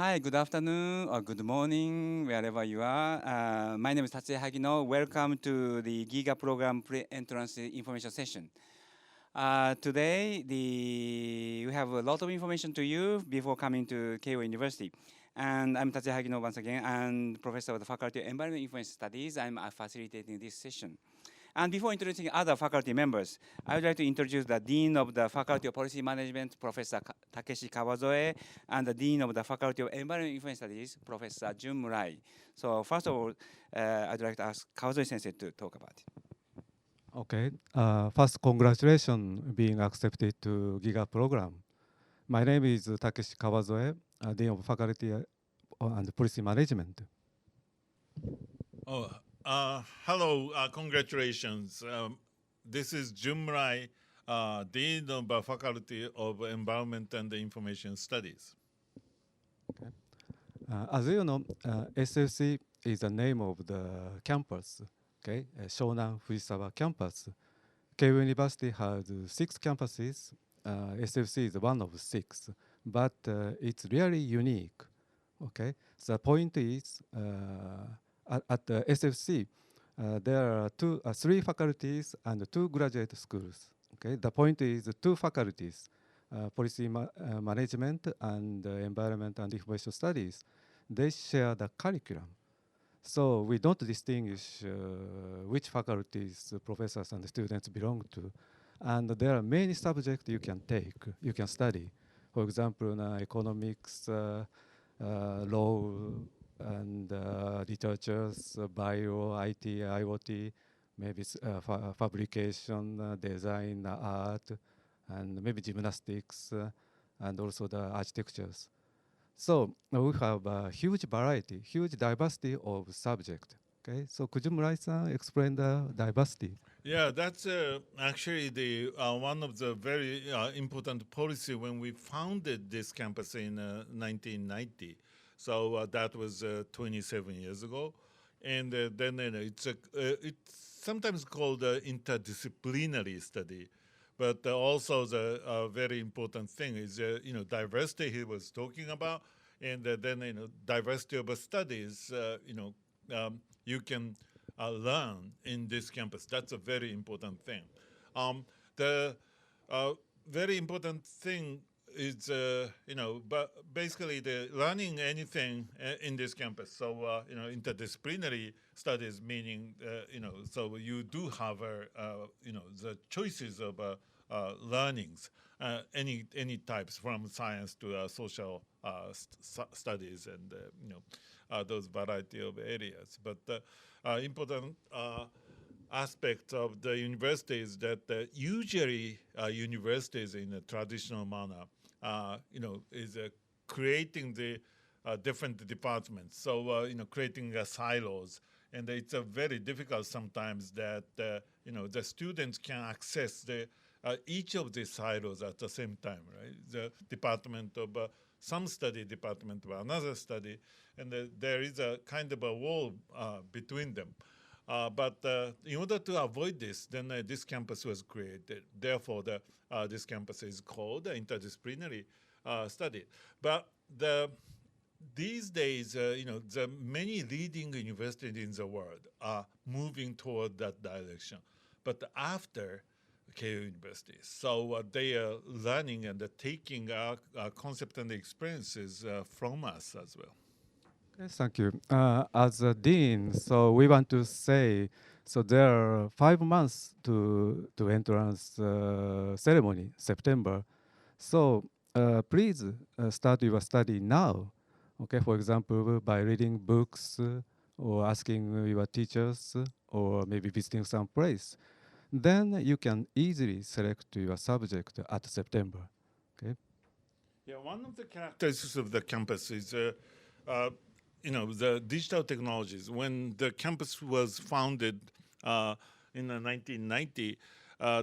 Hi, good afternoon or good morning, wherever you are. My name is Tatsuya Hagino. Welcome to the GIGA Program Pre-Entrance Information Session. Today, we have a lot of information to you before coming to Keio University. And I'm Tatsuya Hagino once again, and Professor of the Faculty of Environment Information Studies. I'm facilitating this session. And before introducing other faculty members, I would like to introduce the Dean of the Faculty of Policy Management, Professor Takeshi Kawazoe, and the Dean of the Faculty of Environment Information Studies, Professor Jun Murai. So first of all, I'd like to ask Kawazoe Sensei to talk about it. Okay. First, congratulations being accepted to GIGA program. My name is Takeshi Kawazoe, Dean of Faculty and Policy Management. Hello, congratulations. This is Jun Murai, Dean of the Faculty of Environment and Information Studies. Okay. As you know, SFC is the name of the campus, okay? Shonan Fujisawa campus. Keio University has 6 campuses. SFC is one of 6, but it's really unique, okay? The point is, at the SFC, there are 3 faculties and 2 graduate schools. Okay, the point is 2 faculties, policy management and environment and information studies. They share the curriculum, so we don't distinguish which faculties professors and students belong to, and there are many subjects you can take, you can study. For example, economics, law, and literatures, bio, IT, IoT, maybe fabrication, design, art, and maybe gymnastics, and also the architectures. So we have a huge variety, huge diversity of subjects. Okay, so could you, Murai-san, explain the diversity? Yeah, that's actually the one of the very important policy when we founded this campus in 1990. So that was 27 years ago, and then it's sometimes called interdisciplinary study, but also the very important thing is diversity he was talking about, and then diversity of studies you can learn in this campus. That's a very important thing. The very important thing is but basically the learning anything in this campus. So interdisciplinary studies meaning so you do have the choices of learnings, any types from science to social studies and those variety of areas. But important aspect of the university is that usually universities in a traditional manner is creating the different departments. So creating silos, and it's very difficult sometimes that the students can access the each of the silos at the same time, right? The department of some study, department of another study, and there is a kind of a wall between them. But in order to avoid this, then this campus was created. Therefore, this campus is called interdisciplinary study. But these days, the many leading universities in the world are moving toward that direction. But after Keio University, so they are learning and taking our concept and experiences from us as well. Yes, thank you. As a dean, so we want to say, so there are 5 months to entrance ceremony, September. So please start your study now. Okay, for example, by reading books or asking your teachers or maybe visiting some place. Then you can easily select your subject at September. Okay. Yeah, one of the characteristics of the campus is the digital technologies. When the campus was founded in 1990,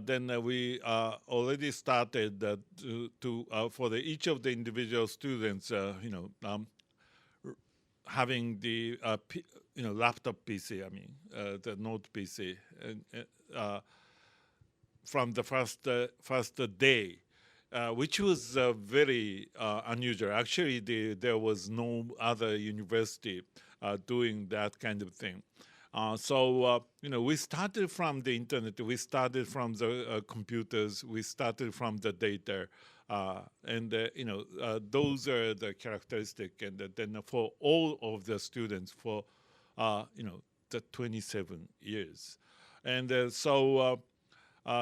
then we already started to for each of the individual students, having the laptop PC. I mean, the Note PC, from the first day. which was very unusual. Actually, there was no other university doing that kind of thing. We started from the internet, we started from the computers, we started from the data, those are the characteristics. And then for all of the students for, the 27 years. And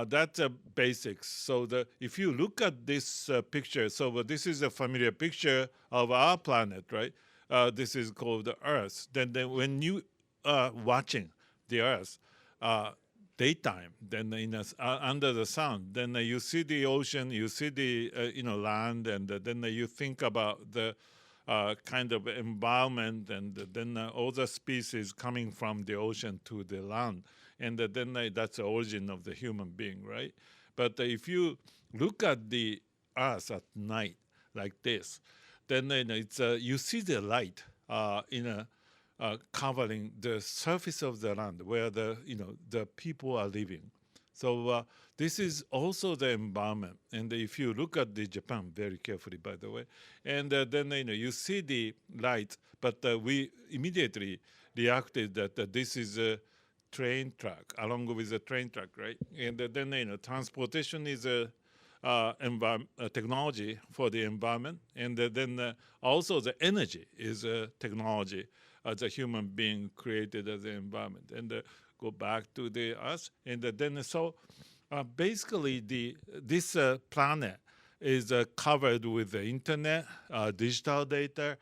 that's basics. So if you look at this picture, so this is a familiar picture of our planet, right? This is called the Earth. Then when you are watching the Earth daytime, then under the sun, then you see the ocean, you see the land, and then you think about the kind of environment, and then all the species coming from the ocean to the land. And then that's the origin of the human being, right? But if you look at the Earth at night like this, then it's you see the light covering the surface of the land where the people are living. So this is also the environment. And if you look at the Japan very carefully, by the way, and then you see the light, but we immediately reacted that this is a train track, along with the train track, right? And then transportation is a technology for the environment, and then also the energy is a technology as a human being created as an environment. And go back to the Earth, and then basically this planet is covered with the internet, digital data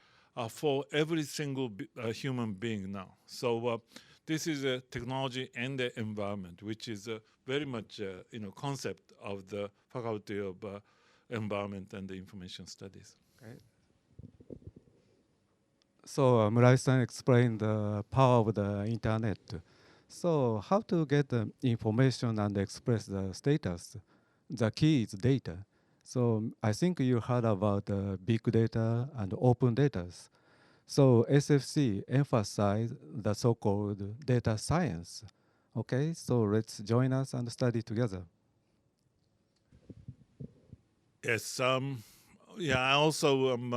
for every single human being now. So this is a technology and the environment, which is very much concept of the Faculty of Environment and Information Studies. Okay. So Murai-san explained the power of the internet. So how to get the information and express the status? The key is data. So I think you heard about big data and open data. So SFC emphasized the so-called data science. Okay, so let's join us and study together. Yes, yeah, I also am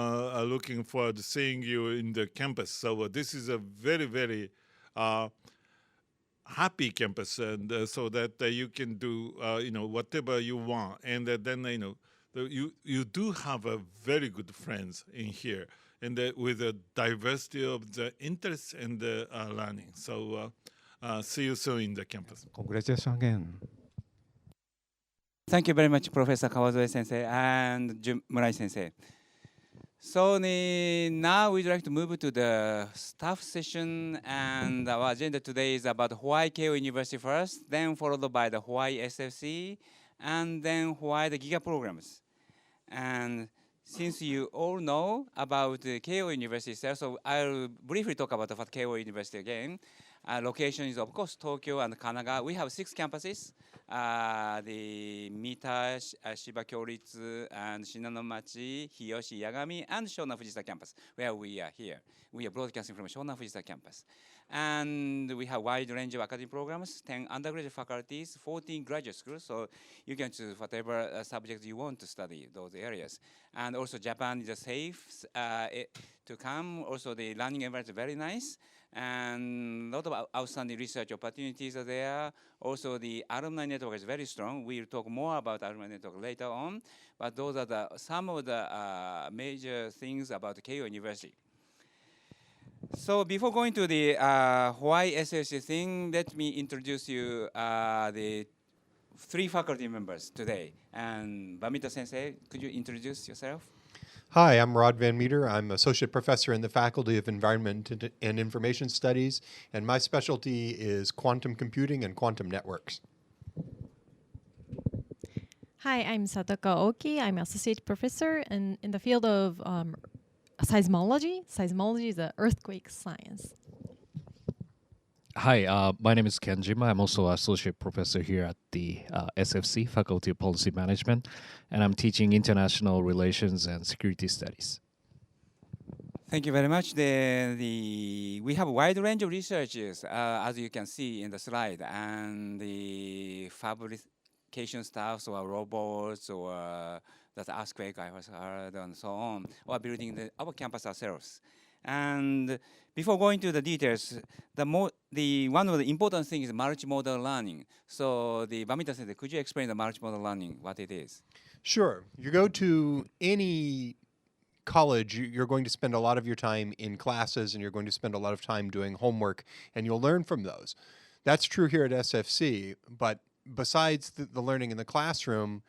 looking forward to seeing you in the campus. So this is a very, very happy campus, and so that you can do whatever you want, and then you do have a very good friends in here, and with a diversity of the interests and the learning. So see you soon in the campus. Congratulations again. Thank you very much, Professor Kawazoe Sensei and Murai Sensei. So now we'd like to move to the staff session, and our agenda today is about Hawaii Keio University first, then followed by the Hawaii SFC, and then Hawaii the GIGA programs. And since you all know about the Keio University, so I'll briefly talk about the Keio University again. Location is, of course, Tokyo and Kanagawa. We have 6 campuses. The Mita, Shiba Kyoritsu, and Shinanomachi, Hiyoshi, Yagami, and Shona Fujita campus, where we are here. We are broadcasting from Shona Fujita campus. And we have a wide range of academic programs, 10 undergraduate faculties, 14 graduate schools, so you can choose whatever subjects you want to study, those areas. And also Japan is safe to come. Also the learning environment is very nice. And a lot of outstanding research opportunities are there. Also, the alumni network is very strong. We'll talk more about alumni network later on. But those are some of the major things about Keio University. So before going to the Hawaii SFC thing, let me introduce you the 3 faculty members today. And Bamita Sensei, could you introduce yourself? Hi, I'm Rod Van Meter. I'm Associate Professor in the Faculty of Environment and Information Studies, and my specialty is quantum computing and quantum networks. Hi, I'm Sataka Oki. I'm Associate Professor in the field of seismology. Seismology is an earthquake science. Hi, my name is Kenjima. I'm also Associate Professor here at the SFC, Faculty of Policy Management, and I'm teaching International Relations and Security Studies. Thank you very much. We have a wide range of researches, as you can see in the slide, and the fabrication stuff, or robots, or that earthquake I was heard and so on, or building our campus ourselves. And before going to the details, one of the important things is multimodal learning. So Bamita said, could you explain the multimodal learning, what it is? Sure. You go to any college, you're going to spend a lot of your time in classes and you're going to spend a lot of time doing homework, and you'll learn from those. That's true here at SFC, but besides the learning in the classroom,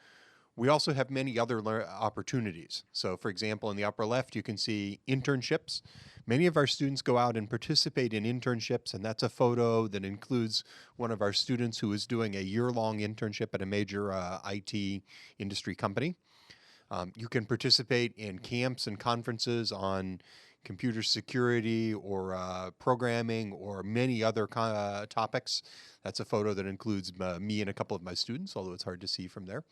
we also have many other opportunities. So for example, in the upper left, you can see internships. Many of our students go out and participate in internships, and that's a photo that includes one of our students who is doing a year-long internship at a major IT industry company. You can participate in camps and conferences on computer security or programming or many other topics. That's a photo that includes me and a couple of my students, although it's hard to see from there.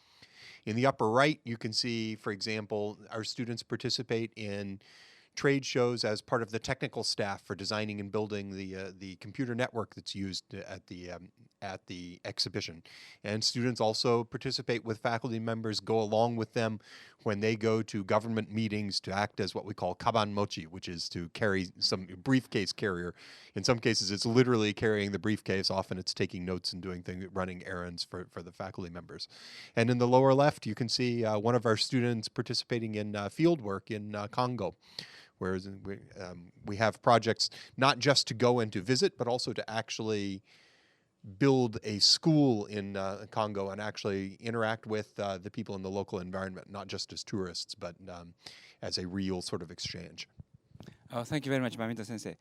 In the upper right, you can see, for example, our students participate in trade shows as part of the technical staff for designing and building the computer network that's used at the exhibition. And students also participate with faculty members, go along with them when they go to government meetings to act as what we call kaban mochi, which is to carry some briefcase carrier. In some cases, it's literally carrying the briefcase. Often it's taking notes and doing things, running errands for the faculty members. And in the lower left, you can see one of our students participating in field work in Congo. Whereas we have projects not just to go and to visit, but also to actually build a school in Congo and actually interact with the people in the local environment, not just as tourists, but as a real sort of exchange. Oh, thank you very much, Bamita Sensei.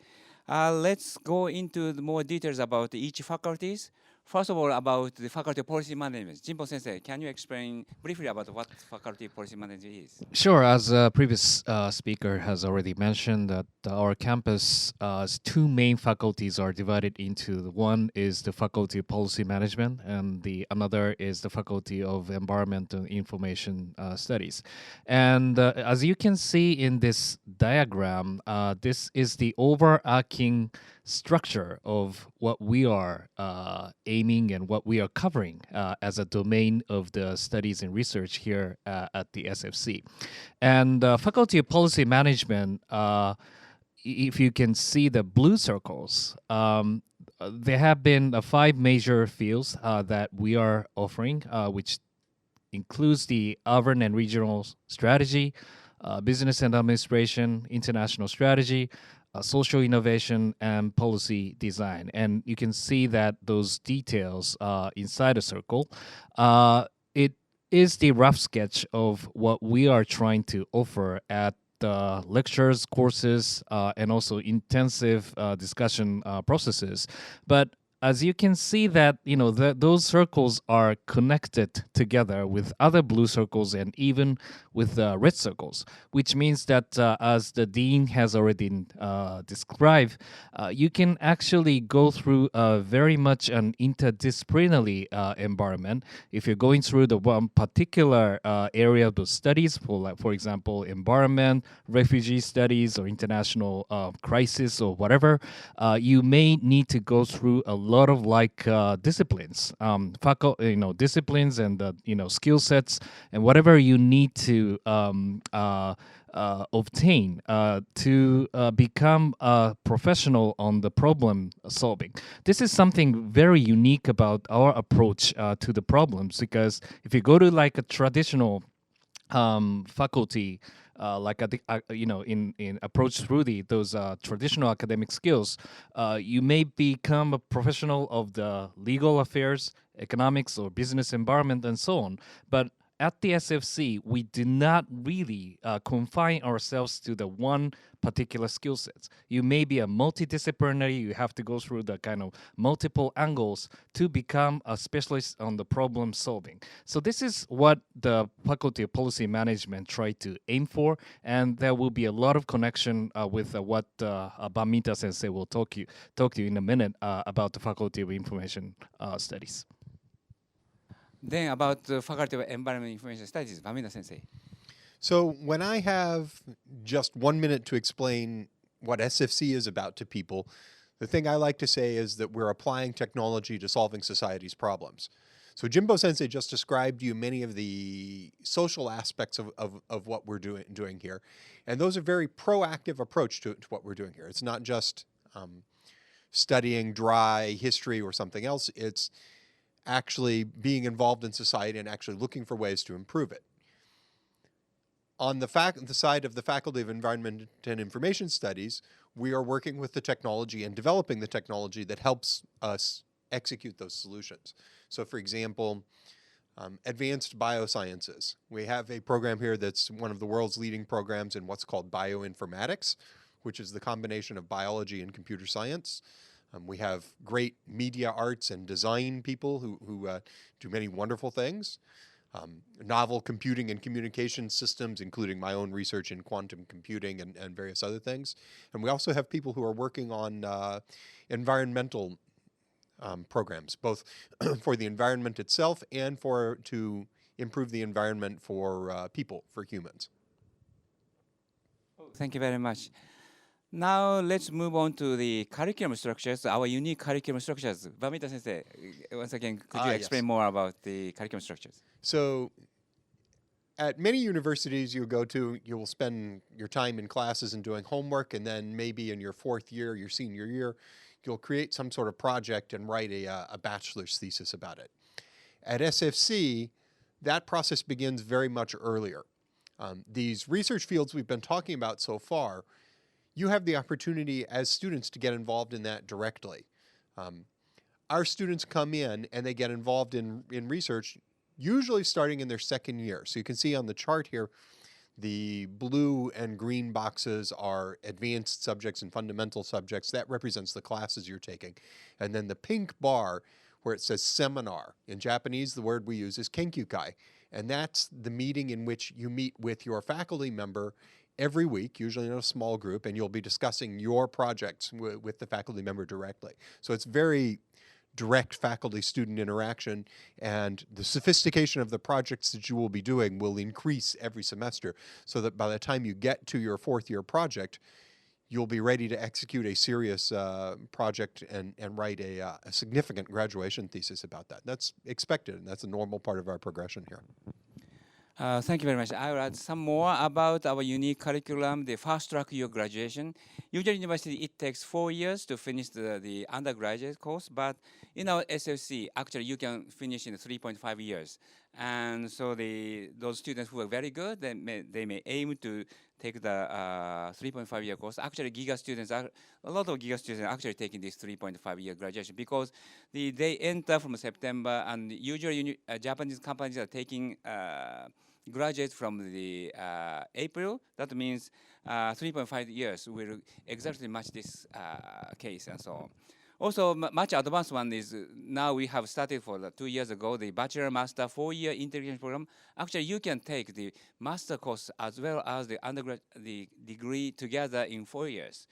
Let's go into the more details about each faculties. First of all, about the faculty policy management. Jimbo Sensei, can you explain briefly about what faculty policy management is? Sure. As a previous speaker has already mentioned, that our campus' two main faculties are divided into. One is the Faculty of Policy Management, and the another is the Faculty of Environment and Information Studies. And as you can see in this diagram, this is the overarching structure of what we are aiming and what we are covering as a domain of the studies and research here at the SFC. And Faculty of Policy Management, if you can see the blue circles, there have been 5 major fields that we are offering, which includes the urban and regional strategy, business and administration, international strategy, social innovation, and policy design. And you can see that those details inside a circle. It is the rough sketch of what we are trying to offer at lectures, courses, and also intensive discussion processes. But as you can see that, those circles are connected together with other blue circles and even with red circles, which means that as the dean has already described, you can actually go through very much an interdisciplinary environment. If you're going through the one particular area of the studies, for example, environment, refugee studies, or international crisis or whatever, you may need to go through a lot of disciplines, disciplines and skill sets and whatever you need to obtain to become a professional on the problem solving. This is something very unique about our approach to the problems, because if you go to like a traditional faculty, in approach through those traditional academic skills, you may become a professional of the legal affairs, economics, or business environment, and so on. But at the SFC, we do not really confine ourselves to the one particular skill sets. You may be a multidisciplinary, you have to go through the kind of multiple angles to become a specialist on the problem solving. So this is what the Faculty of Policy Management try to aim for, and there will be a lot of connection with what Bamita Sensei will talk to you in a minute about the Faculty of Information Studies. Then about the Faculty of Environment and Information Studies, Bamita Sensei. So when I have just 1 minute to explain what SFC is about to people, the thing I like to say is that we're applying technology to solving society's problems. So Jimbo Sensei just described to you many of the social aspects of what we're doing here. And those are very proactive approach to what we're doing here. It's not just studying dry history or something else. It's actually being involved in society and actually looking for ways to improve it. On the side of the Faculty of Environment and Information Studies, we are working with the technology and developing the technology that helps us execute those solutions. So for example, advanced biosciences. We have a program here that's one of the world's leading programs in what's called bioinformatics, which is the combination of biology and computer science. We have great media arts and design people who do many wonderful things. Novel computing and communication systems, including my own research in quantum computing and various other things. And we also have people who are working on environmental programs, both for the environment itself and to improve the environment for people, for humans. Thank you very much. Now let's move on to the curriculum structures, our unique curriculum structures. Vamita Sensei, once again, could you explain yes. more about the curriculum structures? So at many universities you go to, you will spend your time in classes and doing homework, and then maybe in your fourth year, your senior year, you'll create some sort of project and write a bachelor's thesis about it. At SFC, that process begins very much earlier. These research fields we've been talking about so far, you have the opportunity as students to get involved in that directly. Our students come in and they get involved in research, usually starting in their second year. So you can see on the chart here, the blue and green boxes are advanced subjects and fundamental subjects. That represents the classes you're taking. And then the pink bar where it says seminar. In Japanese, the word we use is kenkyukai. And that's the meeting in which you meet with your faculty member every week, usually in a small group, and you'll be discussing your projects with the faculty member directly. So it's very direct faculty-student interaction, and the sophistication of the projects that you will be doing will increase every semester, so that by the time you get to your fourth-year project, you'll be ready to execute a serious project and write a significant graduation thesis about that. That's expected, and that's a normal part of our progression here. Thank you very much. I will add some more about our unique curriculum, the fast track your graduation. Usually university, it takes 4 years to finish the undergraduate course, but in our SFC, actually you can finish in 3.5 years. And so those students who are very good, they may aim to take the 3.5-year course. Actually, GIGA students, a lot of GIGA students are actually taking this 3.5-year graduation because they enter from September, and usually Japanese companies are taking graduates from the April. That means 3.5 years will exactly match this case and so on. Also, much advanced one is now we have started for 2 years ago, the bachelor master 4-year integration program. Actually, you can take the master course as well as the undergrad, the degree together in 4 years.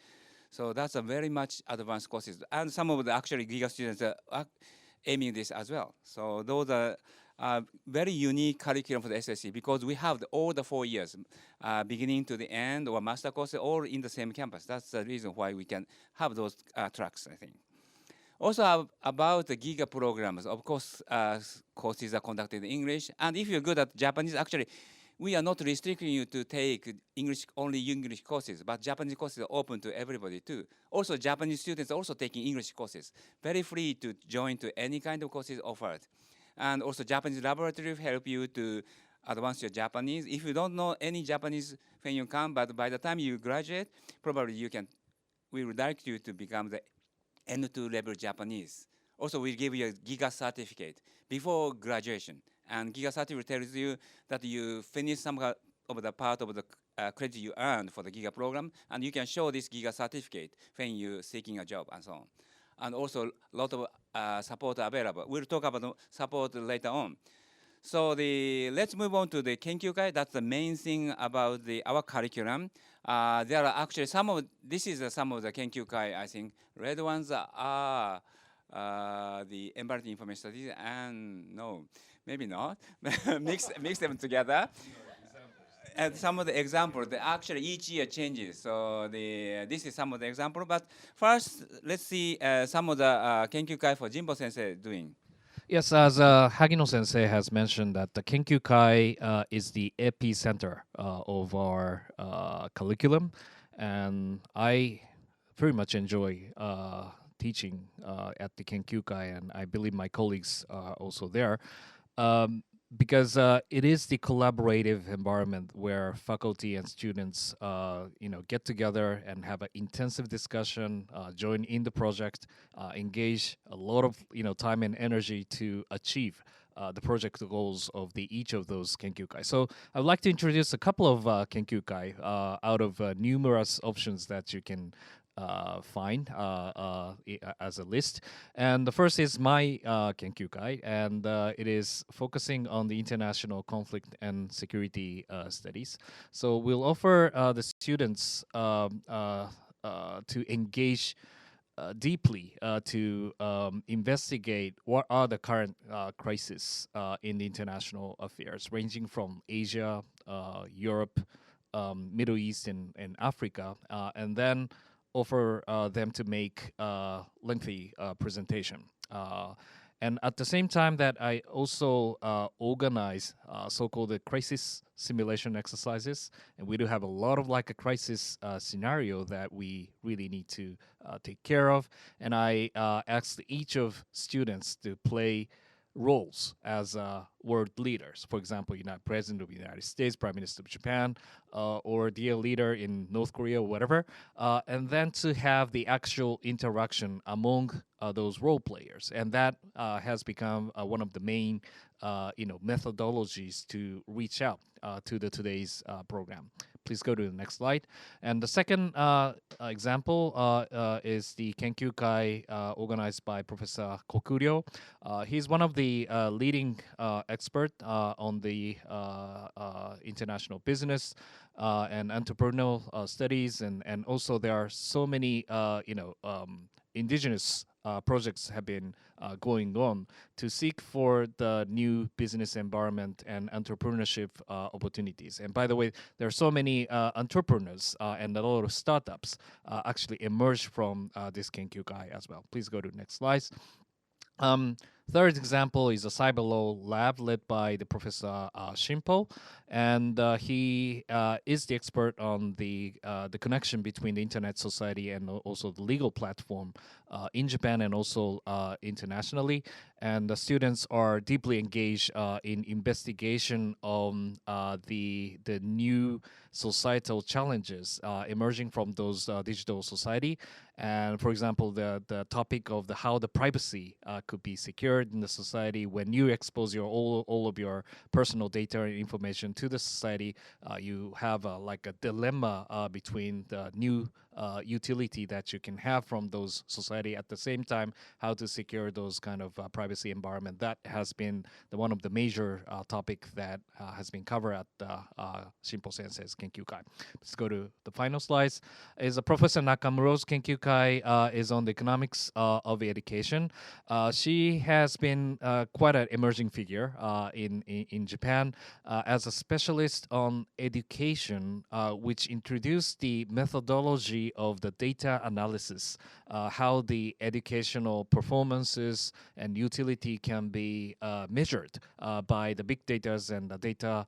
So that's a very much advanced courses. And some of the actually GIGA students are aiming this as well. So those are very unique curriculum for the SSC because we have all the 4 years, beginning to the end, or master courses all in the same campus. That's the reason why we can have those tracks, I think. Also about the GIGA programs, of course, courses are conducted in English. And if you're good at Japanese, actually, we are not restricting you to take only English courses, but Japanese courses are open to everybody too. Also, Japanese students are also taking English courses. Very free to join to any kind of courses offered. And also, Japanese laboratory help you to advance your Japanese. If you don't know any Japanese when you come, but by the time you graduate, probably we would like you to become the N2 level Japanese. Also, we give you a GIGA certificate before graduation. And GIGA certificate tells you that you finished some of the part of the credit you earned for the GIGA program, and you can show this GIGA certificate when you're seeking a job and so on. And also, a lot of support available. We'll talk about support later on. So let's move on to the Kenkyukai. That's the main thing about our curriculum. There are actually this is some of the Kenkyukai, I think. Red ones are the environmental information studies, and no, maybe not. mix them together. And some of the examples, actually each year changes. So this is some of the examples. But first, let's see some of the Kenkyukai for Jimbo Sensei doing. Yes, as Hagino Sensei has mentioned, that the Kenkyukai is the epicenter of our curriculum, and I very much enjoy teaching at the Kenkyukai, and I believe my colleagues are also there. Because it is the collaborative environment where faculty and students, get together and have an intensive discussion, join in the project, engage a lot of time and energy to achieve the project goals of each of those Kenkyukai. So I'd like to introduce a couple of Kenkyukai out of numerous options that you can find as a list. And the first is my Kenkyukai, and it is focusing on the international conflict and security studies. So we'll offer the students to engage deeply to investigate what are the current crises in the international affairs, ranging from Asia, Europe, Middle East, and Africa, and then offer them to make lengthy presentation. And at the same time that I also organize so-called crisis simulation exercises, and we do have a lot of like a crisis scenario that we really need to take care of. And I asked each of students to play roles as world leaders. For example, President of the United States, Prime Minister of Japan, or dear leader in North Korea or whatever, and then to have the actual interaction among those role players. And that has become one of the main methodologies to reach out to today's program. Please go to the next slide. And the second example is the Kenkyukai organized by Professor Kokuryo. He's one of the leading expert on the international business and entrepreneurial studies, and also there are so many indigenous projects have been going on to seek for the new business environment and entrepreneurship opportunities. And by the way, there are so many entrepreneurs and a lot of startups actually emerge from this Kenkyukai as well. Please go to the next slide. Third example is a cyber law lab led by the Professor Shimpo, and he is the expert on the connection between the Internet Society and also the legal platform in Japan and also internationally. And the students are deeply engaged in investigation on the new societal challenges emerging from those digital society. And for example, the topic of how the privacy could be secured in the society when you expose all of your personal data and information to the society. You have like a dilemma between the new utility that you can have from those society, at the same time how to secure those kind of privacy environment. That has been one of the major topic that has been covered at Shimpo Sensei's Kenkyukai. Let's go to the final slides. Is Professor Nakamuro's Kenkyukai is on the economics of education. She has been quite an emerging figure in Japan as a specialist on education, which introduced the methodology of the data analysis, how the educational performances and utility can be measured by the big data and the data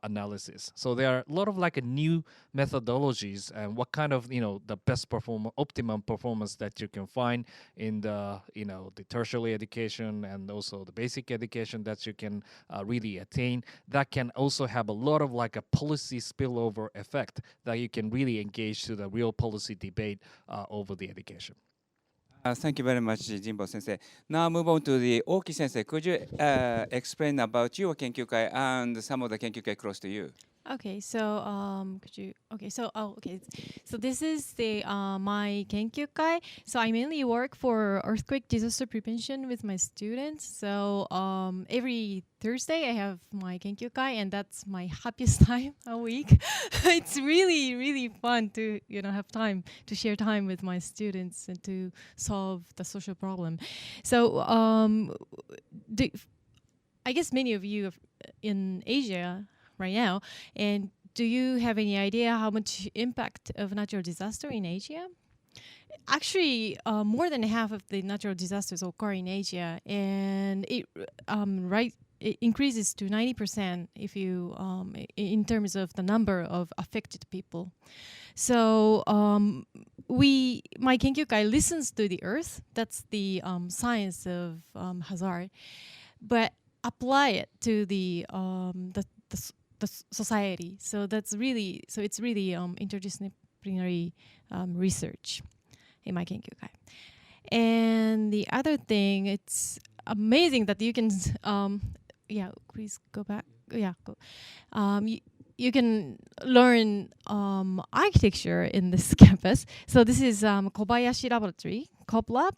analysis. So there are a lot of like new methodologies and what kind of the best optimum performance that you can find in the the tertiary education and also the basic education that you can really attain. That can also have a lot of like a policy spillover effect that you can really engage to the real policy debate over the education. Thank you very much, Jimbo Sensei. Now move on to the Oki Sensei. Could you explain about your Kenkyukai and some of the Kenkyukai close to you? Okay, so so this is the my Kenkyukai. So I mainly work for earthquake disaster prevention with my students. So every Thursday I have my Kenkyukai, and that's my happiest time a week. It's really fun to have time to share time with my students and to solve the social problem. So I guess many of you in Asia right now, and do you have any idea how much impact of natural disaster in Asia? Actually, more than half of the natural disasters occur in Asia, and it increases to 90% if you in terms of the number of affected people. So my Kenkyukai listens to the earth. That's the science of hazard, but apply it to the society. So it's really interdisciplinary research in my Kenkyukai. And the other thing, it's amazing that you can, please go back. Yeah, go. You can learn architecture in this campus. So this is Kobayashi Laboratory, COP Lab.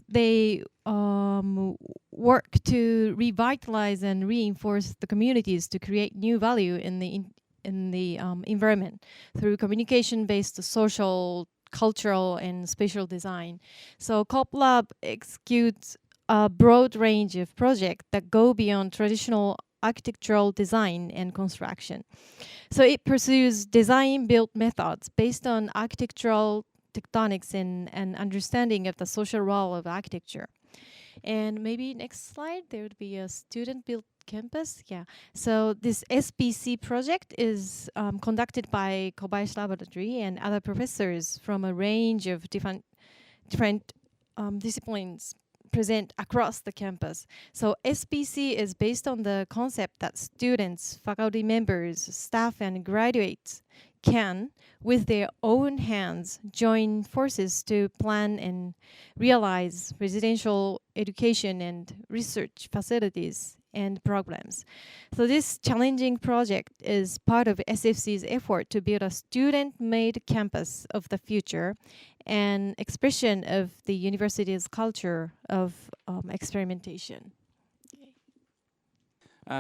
They work to revitalize and reinforce the communities to create new value in the environment through communication-based social, cultural, and spatial design. So COP Lab executes a broad range of projects that go beyond traditional architectural design and construction. So it pursues design-build methods based on architectural tectonics and understanding of the social role of architecture. And maybe next slide, there would be a student-built campus. Yeah. So this SPC project is conducted by Kobayashi Laboratory and other professors from a range of different disciplines present across the campus. So SPC is based on the concept that students, faculty members, staff, and graduates can, with their own hands, join forces to plan and realize residential education and research facilities and programs. So this challenging project is part of SFC's effort to build a student-made campus of the future and expression of the university's culture of experimentation.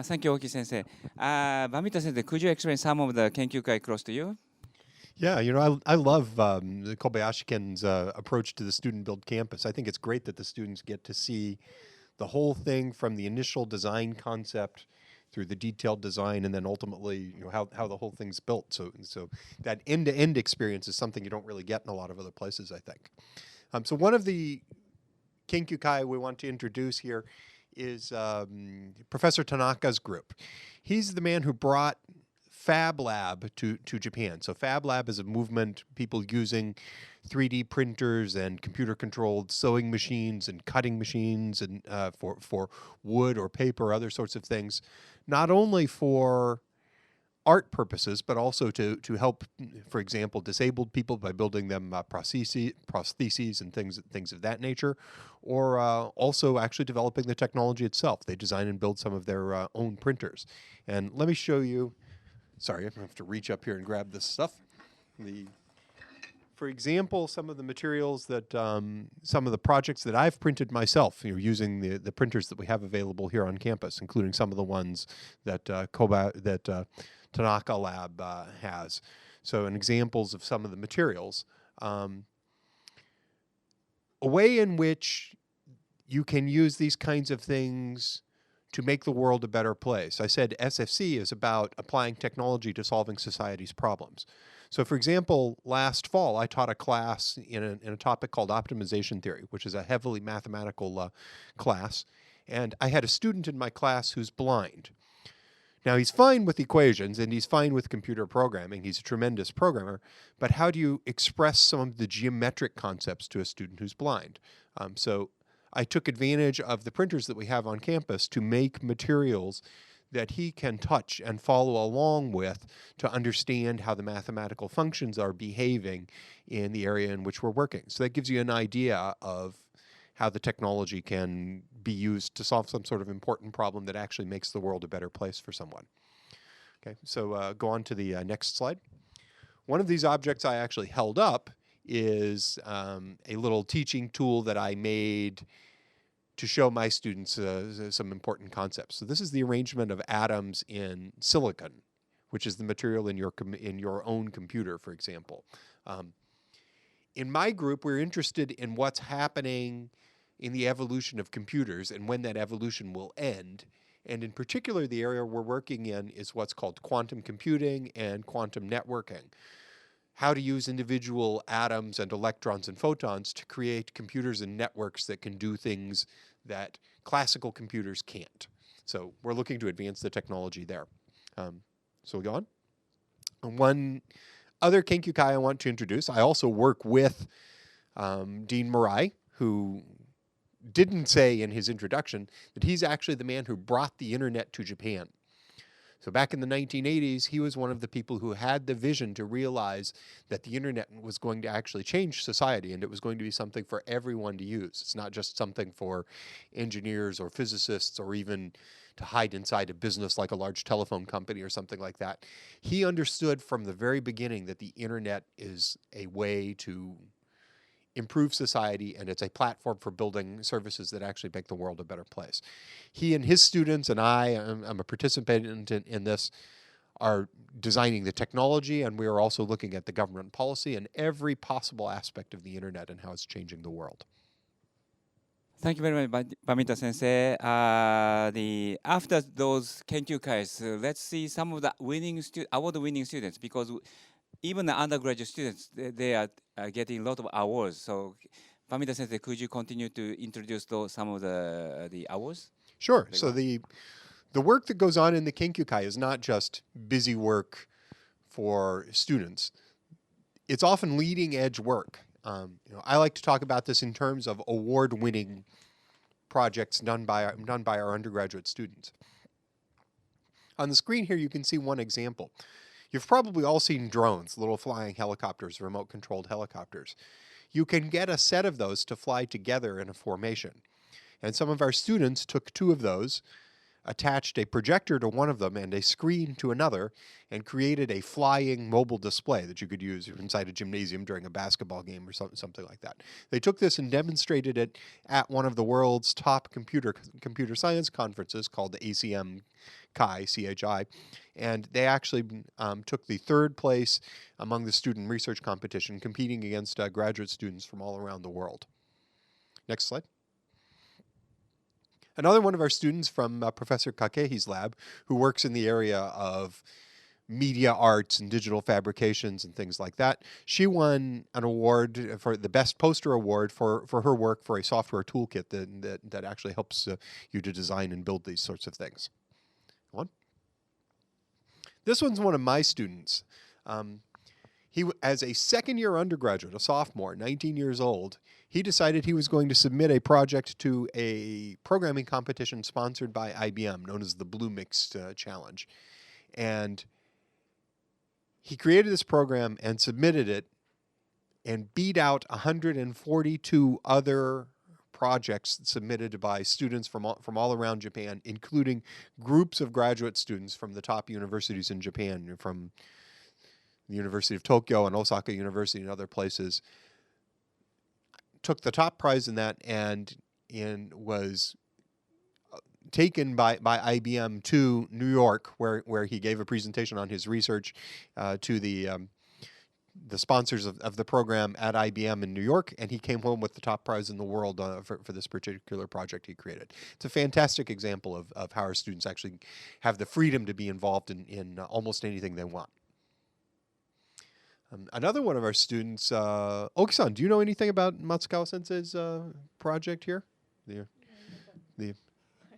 Thank you, Oki sensei. Bamita sensei, could you explain some of the Kenkyukai close to you? Yeah, I love the Kobayashi-ken's approach to the student-built campus. I think it's great that the students get to see the whole thing from the initial design concept through the detailed design, and then ultimately, how the whole thing's built. So that end-to-end experience is something you don't really get in a lot of other places, I think. So one of the Kenkyukai we want to introduce here is Professor Tanaka's group. He's the man who brought Fab Lab to Japan. So Fab Lab is a movement, people using 3D printers and computer-controlled sewing machines and cutting machines and for wood or paper or other sorts of things, not only for art purposes, but also to help, for example, disabled people by building them prostheses and things of that nature, or also actually developing the technology itself. They design and build some of their own printers. And let me show you. Sorry, I have to reach up here and grab this stuff. For example, some of the materials that, some of the projects that I've printed myself, using the printers that we have available here on campus, including some of the ones that Tanaka Lab has. So, examples of some of the materials. A way in which you can use these kinds of things to make the world a better place. I said SFC is about applying technology to solving society's problems. So, for example, last fall, I taught a class in a topic called optimization theory, which is a heavily mathematical class. And I had a student in my class who's blind. Now, he's fine with equations and he's fine with computer programming. He's a tremendous programmer. But how do you express some of the geometric concepts to a student who's blind? So I took advantage of the printers that we have on campus to make materials that he can touch and follow along with to understand how the mathematical functions are behaving in the area in which we're working. So that gives you an idea of how the technology can be used to solve some sort of important problem that actually makes the world a better place for someone. Okay, so go on to the next slide. One of these objects I actually held up is a little teaching tool that I made to show my students some important concepts. So this is the arrangement of atoms in silicon, which is the material in your own computer, for example. In my group, we're interested in what's happening in the evolution of computers and when that evolution will end. And in particular, the area we're working in is what's called quantum computing and quantum networking. how to use individual atoms and electrons and photons to create computers and networks that can do things that classical computers can't. So we're looking to advance the technology there. So we'll go on. And one other Kenkyukai I want to introduce, I also work with Dean Murai, who didn't say in his introduction that he's actually the man who brought the internet to Japan. So back in the 1980s, he was one of the people who had the vision to realize that the internet was going to actually change society and it was going to be something for everyone to use. It's not just something for engineers or physicists or even to hide inside a business like a large telephone company or something like that. He understood from the very beginning that the internet is a way to improve society, and it's a platform for building services that actually make the world a better place. He and his students and I'm a participant in this, are designing the technology, and we are also looking at the government policy and every possible aspect of the internet and how it's changing the world. Thank you very much, Bamita Sensei. After those Kenkyukais, let's see some of the award-winning students, because even the undergraduate students, they are getting a lot of awards. So, Bamita Sensei, could you continue to introduce some of the awards? Sure. So the work that goes on in the Kenkyukai is not just busy work for students. It's often leading edge work. I like to talk about this in terms of award-winning projects done by our undergraduate students. On the screen here, you can see one example. You've probably all seen drones, little flying helicopters, remote-controlled helicopters. You can get a set of those to fly together in a formation. And some of our students took 2 of those, attached a projector to one of them and a screen to another, and created a flying mobile display that you could use inside a gymnasium during a basketball game or something like that. They took this and demonstrated it at one of the world's top computer science conferences called the ACM CHI, and they actually took the 3rd place among the student research competition, competing against graduate students from all around the world. Next slide. Another one of our students from Professor Kakehi's lab, who works in the area of media arts and digital fabrications and things like that, she won an award for the Best Poster Award for her work for a software toolkit that actually helps you to design and build these sorts of things. One. This one's one of my students. He, as a second-year undergraduate, a sophomore, 19 years old, he decided he was going to submit a project to a programming competition sponsored by IBM, known as the Blue Mix Challenge. And he created this program and submitted it and beat out 142 other projects submitted by students from all around Japan, including groups of graduate students from the top universities in Japan, from the University of Tokyo and Osaka University and other places. Took the top prize in that and was taken by IBM to New York, where he gave a presentation on his research to the sponsors of the program at IBM in New York, and he came home with the top prize in the world for this particular project he created. It's a fantastic example of how our students actually have the freedom to be involved in almost anything they want. Another one of our students, Oki-san, do you know anything about Matsukawa-sensei's project here?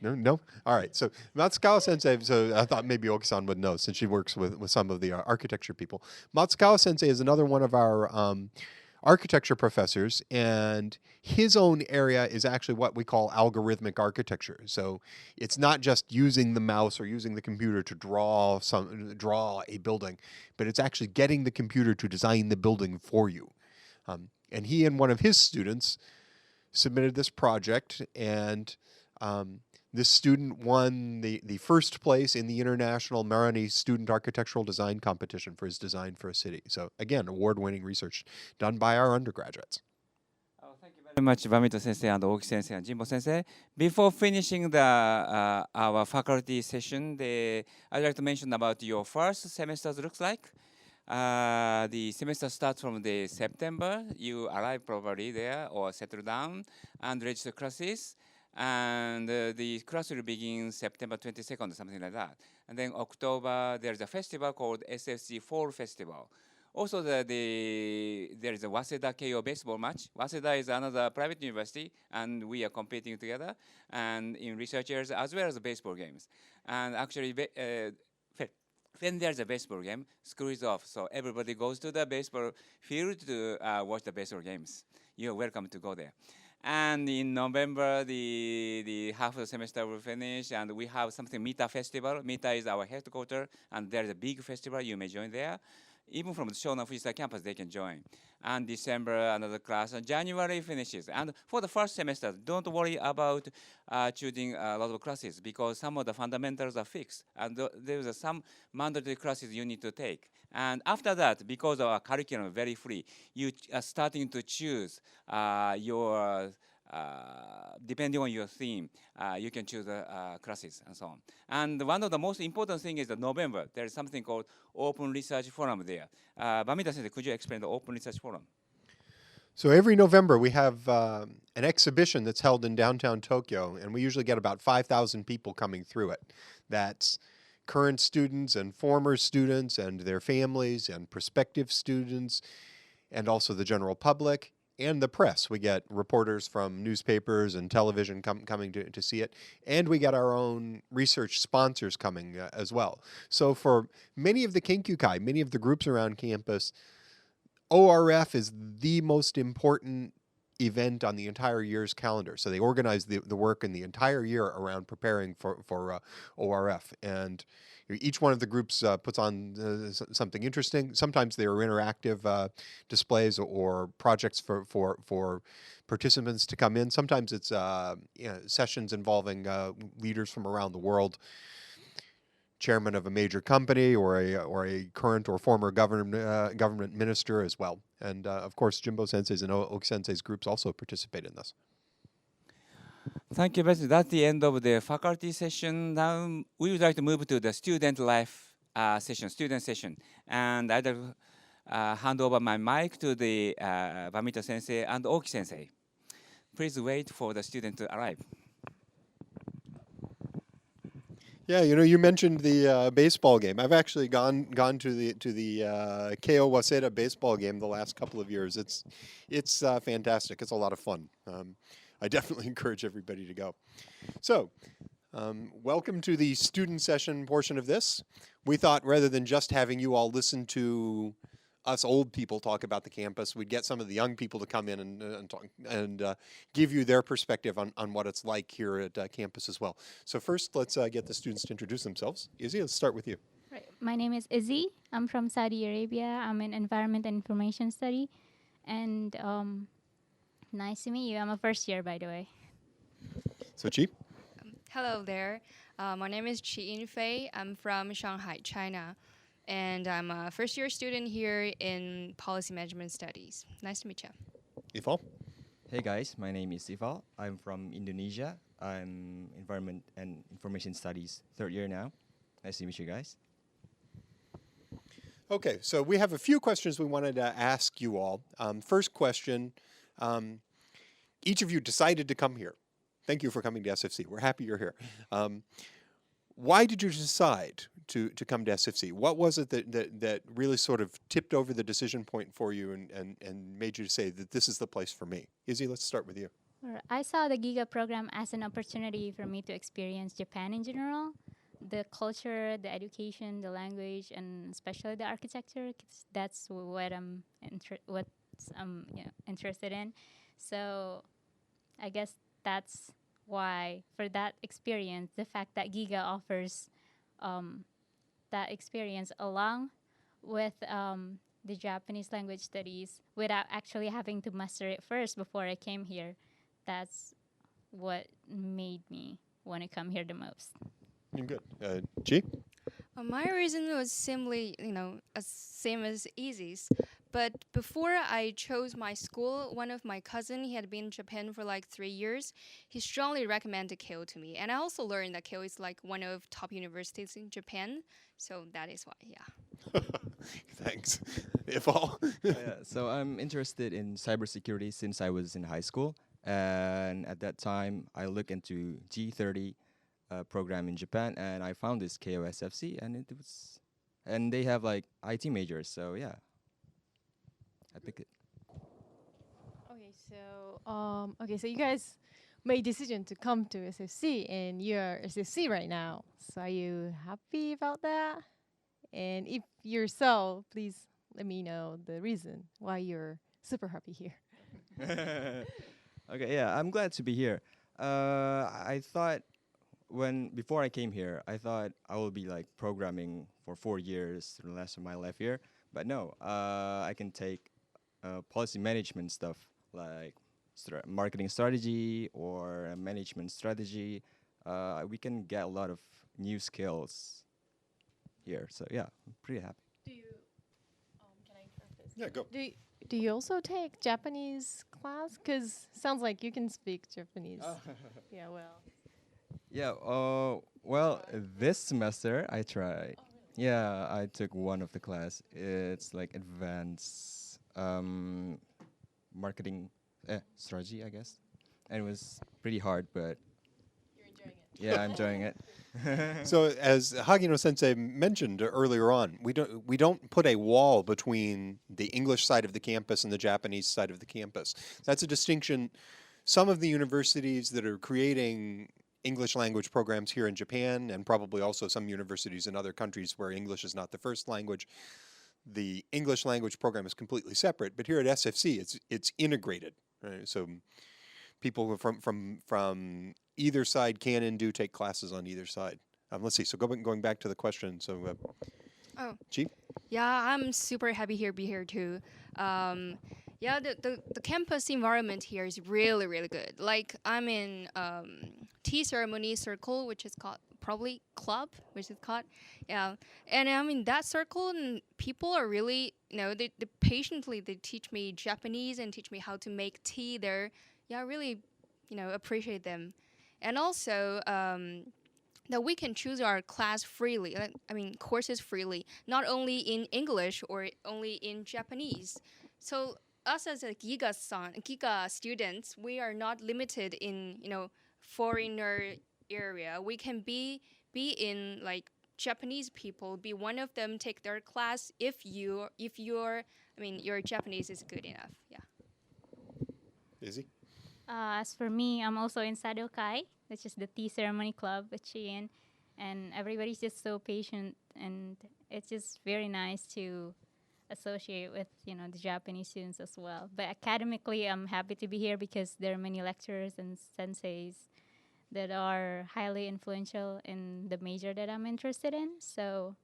No? All right. So Matsukawa-sensei, so I thought maybe Oki-san would know since she works with some of the architecture people. Matsukawa-sensei is another one of our architecture professors, and his own area is actually what we call algorithmic architecture. So it's not just using the mouse or using the computer to draw a building, but it's actually getting the computer to design the building for you. And he and one of his students submitted this project, and this student won the first place in the International Marani Student Architectural Design Competition for his design for a city. So again, award-winning research done by our undergraduates. Thank you very much, Bamita Sensei and Oki Sensei and Jimbo Sensei. Before finishing our faculty session, I'd like to mention about your first semester looks like. The semester starts from the September. You arrive probably there or settle down and register classes. And the class will begin September 22nd, something like that. And then October, there's a festival called SFC Fall Festival, Also, there is a Waseda KO baseball match. Waseda is another private university, and we are competing together, and in research areas as well as baseball games. And actually, when there's a baseball game, school is off, so everybody goes to the baseball field to watch the baseball games. You're welcome to go there. And in November, the half of the semester will finish, and we have something Mita Festival. Mita is our headquarters, and there's a big festival. You may join there. Even from the Shonan Fujita campus, they can join. And December, another class, and January finishes. And for the first semester, don't worry about choosing a lot of classes because some of the fundamentals are fixed, and there's some mandatory classes you need to take. And after that, because our curriculum is very free, you are starting to choose your depending on your theme, you can choose classes and so on. And one of the most important things is that November, there is something called Open Research Forum there. Bamita Sensei, could you explain the Open Research Forum? So every November we have an exhibition that's held in downtown Tokyo, and we usually get about 5,000 people coming through it. That's current students and former students and their families and prospective students and also the general public and the press. We get reporters from newspapers and television coming to see it, and we get our own research sponsors coming as well. So for many of the Kenkyukai, many of the groups around campus, ORF is the most important event on the entire year's calendar. So they organize the work in the entire year around preparing for ORF. And each one of the groups puts on something interesting. Sometimes they are interactive displays or projects for participants to come in. Sometimes it's sessions involving leaders from around the world, chairman of a major company or a current or former government minister as well. And of course, Jimbo Sensei's and Oki Sensei's groups also participate in this. Thank you very much. That's the end of the faculty session. Now we would like to move to the student life student session. And I'll hand over my mic to the Bamita Sensei and Oki Sensei. Please wait for the student to arrive. Yeah, you mentioned the baseball game. I've actually gone to the KO Waseda baseball game the last couple of years. It's fantastic. It's a lot of fun. I definitely encourage everybody to go. So, welcome to the student session portion of this. We thought rather than just having you all listen to us old people talk about the campus, we'd get some of the young people to come in and talk and give you their perspective on what it's like here at campus as well. So first, let's get the students to introduce themselves. Izzy, let's start with you. Right. My name is Izzy. I'm from Saudi Arabia. I'm in Environment and Information Study. And nice to meet you. I'm a first year, by the way. So Chi? Hello there. My name is Chi Yinfei. I'm from Shanghai, China. And I'm a first-year student here in Policy Management Studies. Nice to meet you. Ifal? Hey guys, my name is Ifal. I'm from Indonesia. I'm Environment and Information Studies, third year now. Nice to meet you guys. Okay, so we have a few questions we wanted to ask you all. First question, each of you decided to come here. Thank you for coming to SFC. We're happy you're here. Why did you decide to come to SFC? What was it that really sort of tipped over the decision point for you and made you say that this is the place for me? Izzy, let's start with you. I saw the GIGA program as an opportunity for me to experience Japan in general. The culture, the education, the language, and especially the architecture. That's what I'm interested in. So I guess that's why, for that experience, the fact that GIGA offers that experience along with the Japanese language studies without actually having to master it first before I came here, that's what made me want to come here the most. Good. G? My reason was simply, same as Easy's. But before I chose my school, one of my cousin, he had been in Japan for like 3 years. He strongly recommended Keio to me. And I also learned that Keio is like one of top universities in Japan. So that is why, yeah. Thanks. Ifal? So I'm interested in cybersecurity since I was in high school. And at that time, I looked into G30 program in Japan, and I found this KOSFC, and and they have like IT majors. So yeah, I pick it. Okay, so you guys made decision to come to SFC, and you're SFC right now. So are you happy about that? And if you're so, please let me know the reason why you're super happy here. Okay, yeah, I'm glad to be here. I thought before I came here, I thought I will be like programming for 4 years for the rest of my life here. But no, I can take policy management stuff like marketing strategy or management strategy. We can get a lot of new skills here. So yeah, I'm pretty happy. Do you, can I interrupt this? Yeah, go. Do you also take Japanese class? Because sounds like you can speak Japanese. Yeah, well. Yeah, well, this semester I tried. Yeah, I took one of the class. It's like advanced marketing strategy, I guess. And it was pretty hard, but You're enjoying it. yeah, I'm enjoying it. So as Hagino Sensei mentioned earlier on, we don't put a wall between the English side of the campus and the Japanese side of the campus. That's a distinction. Some of the universities that are creating English language programs here in Japan, and probably also some universities in other countries where English is not the first language, the English language program is completely separate. But here at SFC, it's integrated. Right? So people from either side can and do take classes on either side. Let's see. So going back to the question. So, Chief? Yeah, I'm super happy be here too. Yeah, the campus environment here is really, really good. Like I'm in tea ceremony circle, which is called probably club, which is called, yeah. And I'm in that circle, and people are really, they patiently they teach me Japanese and teach me how to make tea there. Yeah, I really, appreciate them, and also that we can choose our class freely. Courses freely, not only in English or only in Japanese. So us as a GIGA students, we are not limited in foreigner area. We can be in like Japanese people. Be one of them. Take their class if your Japanese is good enough. Yeah. Izzy? As for me, I'm also in Sadokai, which is the tea ceremony club at Chien, and everybody's just so patient, and it's just very nice to associate with the Japanese students as well. But academically, I'm happy to be here because there are many lecturers and senseis that are highly influential in the major that I'm interested in. So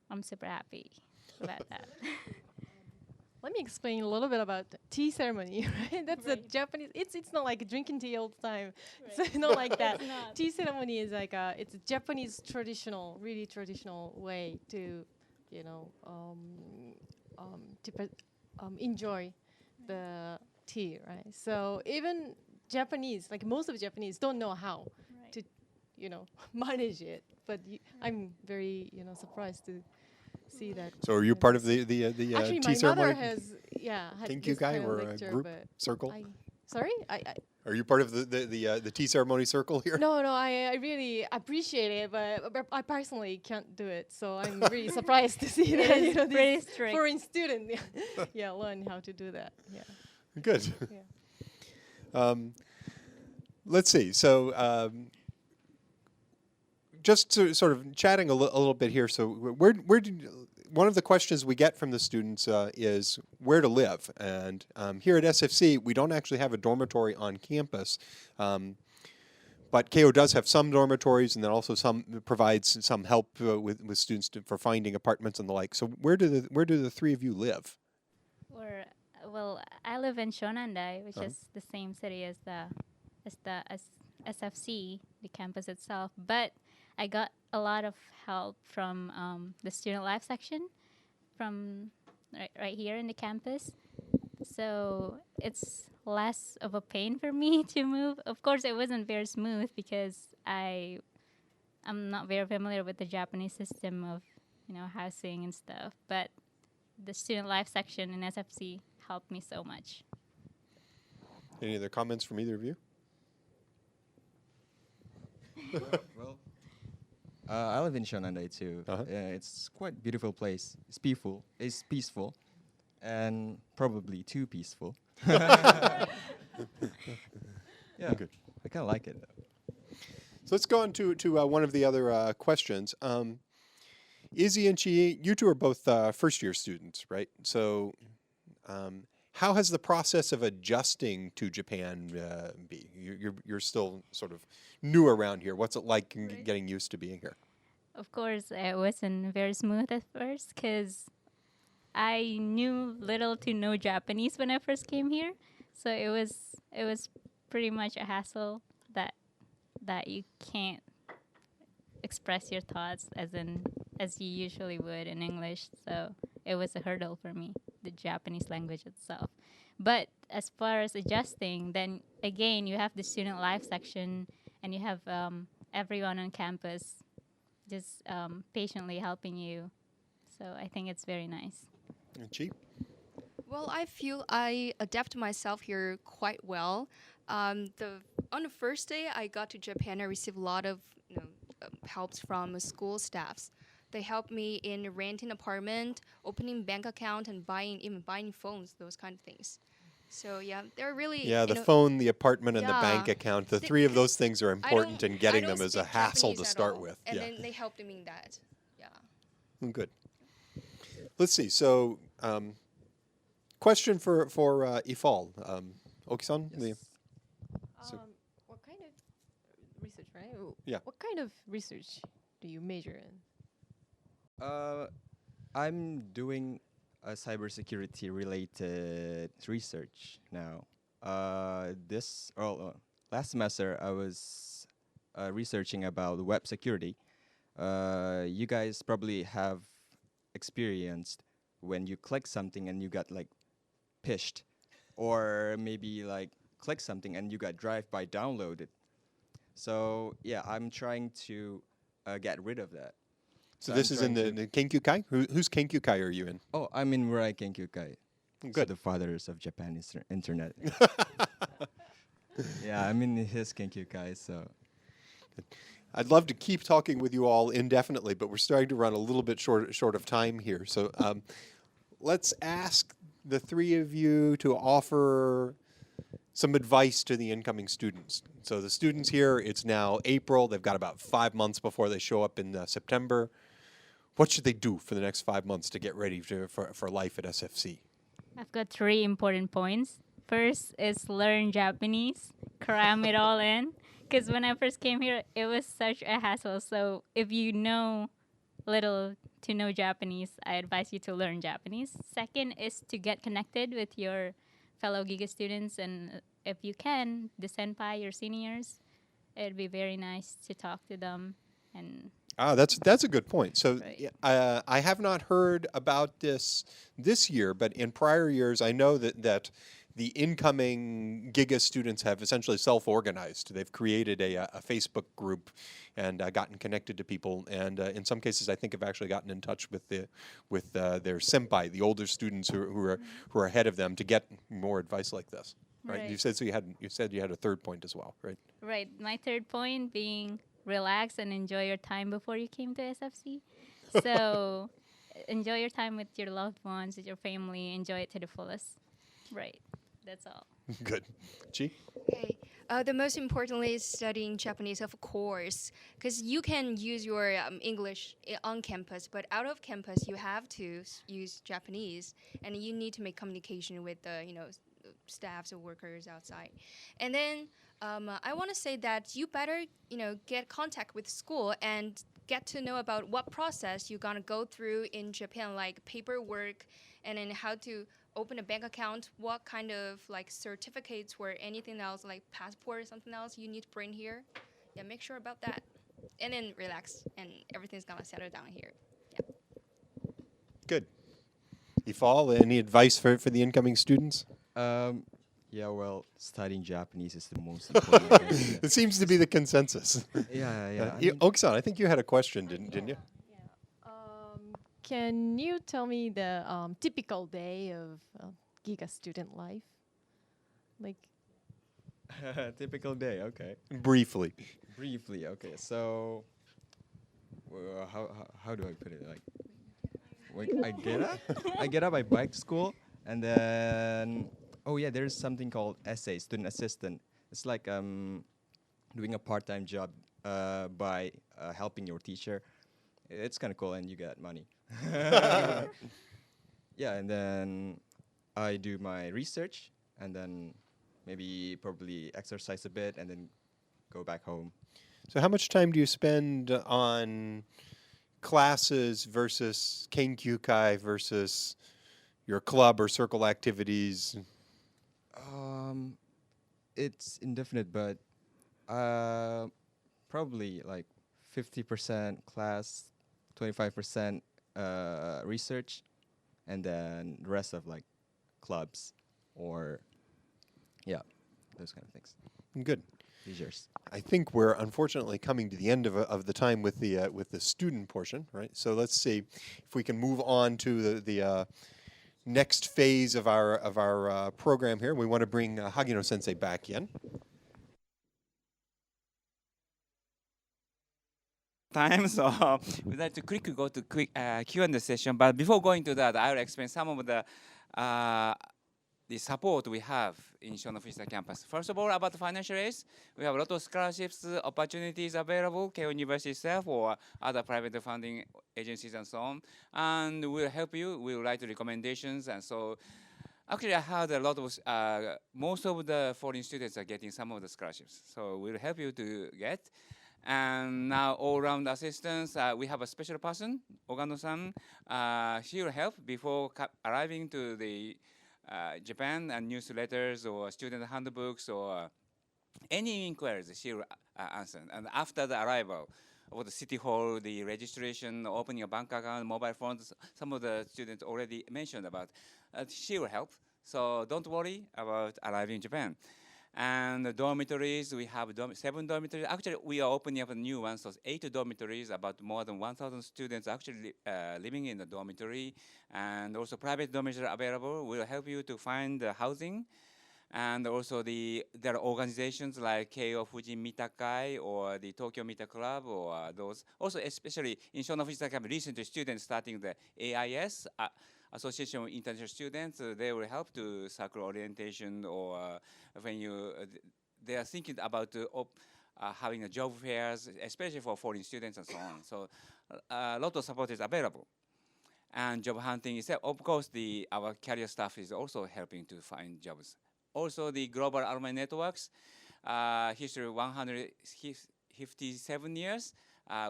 I'm super happy about that. Let me explain a little bit about the tea ceremony. Right? That's a Japanese. It's not like drinking tea all the time. Right. It's not like that. Tea ceremony is like it's a Japanese really traditional way to, enjoy the tea, right? So even Japanese, like most of the Japanese, don't know how to, manage it. But I'm very, surprised to see that. So are you part of the Actually, tea my ceremony? mother has, had Thank this you, guy, kind of or a lecture, group but circle? Sorry? Are you part of the tea ceremony circle here? No, I really appreciate it, but I personally can't do it. So I'm really surprised to see that pretty these strict. foreign student, learn how to do that. Yeah. Good. Yeah. Let's see. So just to sort of chatting a little bit here. So one of the questions we get from the students is where to live. And here at SFC, we don't actually have a dormitory on campus. But KO does have some dormitories, and then also provides some help with students for finding apartments and the like. So where do the three of you live? Well, I live in Shonandai, which is the same city as SFC, the campus itself. But I got a lot of help from the student life section from right here in the campus. So it's less of a pain for me to move. Of course, it wasn't very smooth because I'm not very familiar with the Japanese system of, housing and stuff. But the student life section in SFC helped me so much. Any other comments from either of you? Well, I live in Shonandai too. Uh-huh. It's quite beautiful place. It's peaceful. and probably too peaceful. Yeah, Good. I kind of like it. So let's go on to one of the other questions. Izzy and Chi, you two are both first-year students, right? So how has the process of adjusting to Japan be? You're still sort of new around here. What's it like getting used to being here? Of course, it wasn't very smooth at first because I knew little to no Japanese when I first came here, so it was pretty much a hassle that you can't express your thoughts as you usually would in English. So it was a hurdle for me, the Japanese language itself. But as far as adjusting, then again you have the student life section, and you have everyone on campus just patiently helping you. So I think it's very nice. Chi? Well, I feel I adapt myself here quite well. On the first day I got to Japan, I received a lot of helps from school staffs. They helped me in renting apartment, opening bank account, and even buying phones, those kind of things. So yeah, they're really The phone, the apartment, and the bank Yeah. account. The three of those things are important, and I getting don't them is a speak hassle Japanese to at start all, with. and Yeah. then they helped me in that. Yeah. Good. Let's see. So, question for Ifal. Oki-san? So- What kind of research, right? Yeah. What kind of research do you major in? I'm doing a cybersecurity related research now. Last semester I was researching about web security. You guys probably have experienced when you click something and you got like pished, or maybe like click something and you got drive-by downloaded. So yeah, I'm trying to get rid of that. So I'm this is in trying the Kenkyukai? Whose Kenkyukai are you in? Oh, I'm in Murai Kenkyukai. So Good. the fathers of Japanese internet. Yeah, I'm in his Kenkyukai, so. I'd love to keep talking with you all indefinitely, but we're starting to run a little bit short of time here. So let's ask the three of you to offer some advice to the incoming students. So the students here, it's now April. They've got about 5 months before they show up in September. What should they do for the next 5 months to get ready for life at SFC? I've got 3 important points. First is learn Japanese, cram it all in. Because when I first came here, it was such a hassle. So if you know little to no Japanese, I advise you to learn Japanese. Second is to get connected with your fellow GIGA students, and if you can, the senpai, your seniors, it'd be very nice to talk to them. And That's a good point. So Right. I have not heard about this year, but in prior years, I know that the incoming GIGA students have essentially self-organized. They've created a Facebook group and gotten connected to people, and in some cases, I think have actually gotten in touch with their senpai, the older students who are ahead of them, to get more advice like this. Right? Right. You said you had a third point as well, right? right, my third point being relax and enjoy your time before you came to SFC. So enjoy your time with your loved ones, with your family. Enjoy it to the fullest. Right. That's all. Good. Chi? Okay. The most importantly is studying Japanese, of course, because you can use your English on campus, but out of campus you have to use Japanese, and you need to make communication with the staffs or workers outside. And then I want to say that you better get contact with school and get to know about what process you're gonna go through in Japan, like paperwork, and then how to open a bank account, what kind of like certificates or anything else like passport or something else you need to bring here. Yeah, make sure about that. And then relax and everything's gonna settle down here. Good. Ifal, any advice for the incoming students? Yeah, well, studying Japanese is the most important. I guess, yeah. It seems to be the consensus. Yeah. I You- mean, Oki-san, I think you had a question, didn't you? Can you tell me the typical day of GIGA student life? Like, typical day. Okay. Briefly. Briefly. Okay. So, how do I put it? Like, when I get up, I bike to school. And then, oh yeah, there's something called essay, student assistant. It's like doing a part-time job by helping your teacher. It's kind of cool, and you get money. Yeah, and then I do my research, and then maybe probably exercise a bit, and then go back home. So how much time do you spend on classes versus Kenkyukai versus your club or circle activities? It's indefinite, but probably like 50% class, 25% research, and then the rest of like clubs or yeah, those kind of things. Good. Leisures. I think we're unfortunately coming to the end of the time with the student portion, right? So let's see if we can move on to the next phase of our program here. We want to bring Hagino Sensei back in. Time, so we'd like to quickly go to quick Q&A session. But before going to that, I'll explain some of the support we have in Shonofisa campus. First of all, about the financial aids, we have a lot of scholarships, opportunities available, Keio University itself or other private funding agencies and so on. And we'll help you, we'll write recommendations. And so actually I heard a lot of, most of the foreign students are getting some of the scholarships. So we'll help you to get. And now all-round assistance, we have a special person, Ogano-san. She will help before arriving to the Japan, and newsletters or student handbooks or any inquiries she will answer. And after the arrival of the city hall, the registration, opening a bank account, mobile phones, some of the students already mentioned about, she will help. So don't worry about arriving in Japan. And the dormitories, we have 7 dormitories. Actually, we are opening up a new one, so 8 dormitories, about more than 1,000 students actually living in the dormitory. And also private dormitory available will help you to find the housing. And also there are organizations like Keio Fuji Mitakai or the Tokyo Mita Club or those. Also, especially in Shonofisa Camp, recently students starting the AIS, Association of International Students, they will help to circle orientation or when they are thinking about having a job fairs, especially for foreign students and so on. So a lot of support is available. And job hunting is, of course, our career staff is also helping to find jobs. Also, the global alumni networks, history 157 years.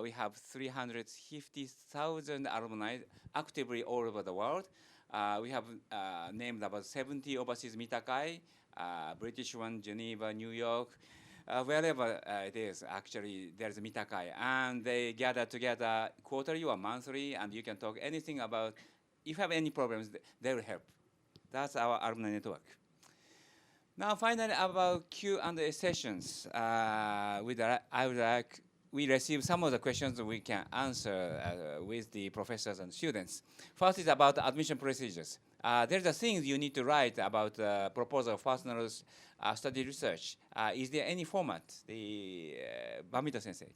We have 350,000 alumni actively all over the world. We have named about 70 overseas Mitakai, British one, Geneva, New York, wherever it is, actually, there's a Mitakai. And they gather together quarterly or monthly, and you can talk anything about, if you have any problems, they will help. That's our alumni network. Now, finally, about Q&A sessions. We receive some of the questions we can answer with the professors and students. First is about admission procedures. There's a thing you need to write about proposal of personal study research. Is there any format? Bamito Sensei.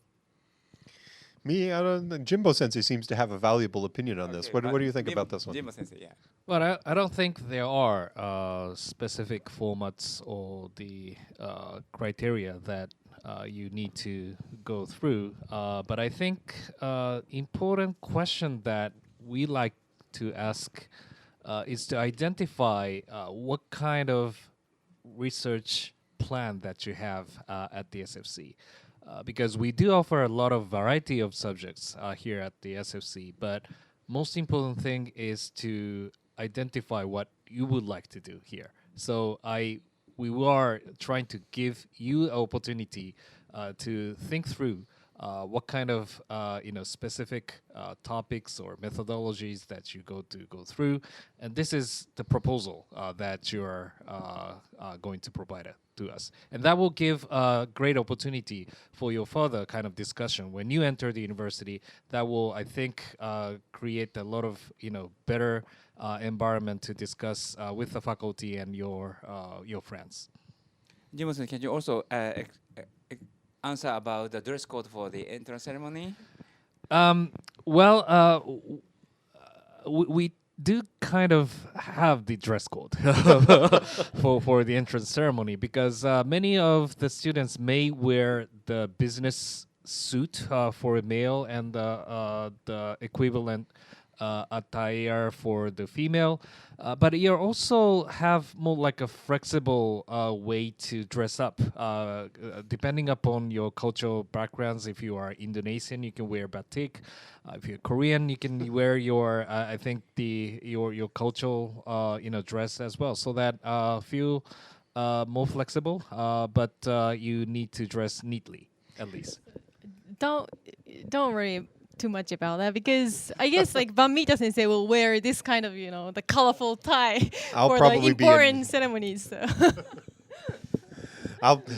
Me, I don't. Jimbo Sensei seems to have a valuable opinion on this. What do you think about this one? Jimbo Sensei, yeah. Well, I don't think there are specific formats or the criteria that you need to go through. But I think important question that we like to ask is to identify what kind of research plan that you have at the SFC. Because we do offer a lot of variety of subjects here at the SFC, but most important thing is to identify what you would like to do here. So we are trying to give you an opportunity to think through what kind of specific topics or methodologies that you go through, and this is the proposal that you are going to provide to us, and that will give a great opportunity for your further kind of discussion when you enter the university. That will, I think, create a lot of better environment to discuss with the faculty and your friends. Jimbo-san, can you also answer about the dress code for the entrance ceremony? We do kind of have the dress code for the entrance ceremony, because many of the students may wear the business suit for a male and the equivalent attire for the female. But you also have more like a flexible way to dress up, depending upon your cultural backgrounds. If you are Indonesian, you can wear batik. If you're Korean, you can wear your I think your cultural dress as well, so that feel more flexible. But you need to dress neatly, at least. Don't don't worry too much about that, because I guess like Bamita Sensei will wear this kind of the colorful tie I'll for the probably be in- important ceremonies. So.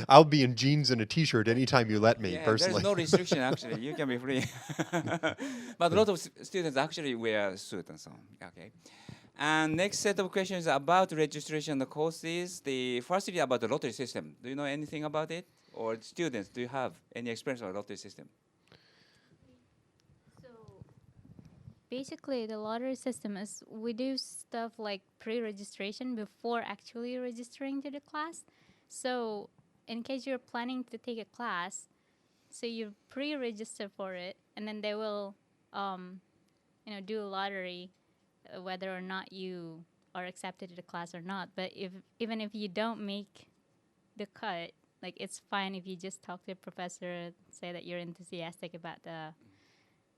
I'll be in jeans and a t-shirt anytime you let me, Yeah, personally. there's no restriction actually. You can be free. But a lot of students actually wear suit and so on. Okay. And next set of questions about registration of the courses. The first is about the lottery system. Do you know anything about it? Or students, do you have any experience with the lottery system? So basically, the lottery system is we do stuff like pre-registration before actually registering to the class. So in case you're planning to take a class, so you pre-register for it, and then they will, do a lottery, whether or not you are accepted to the class or not. But even if you don't make the cut, like it's fine if you just talk to the professor and say that you're enthusiastic about the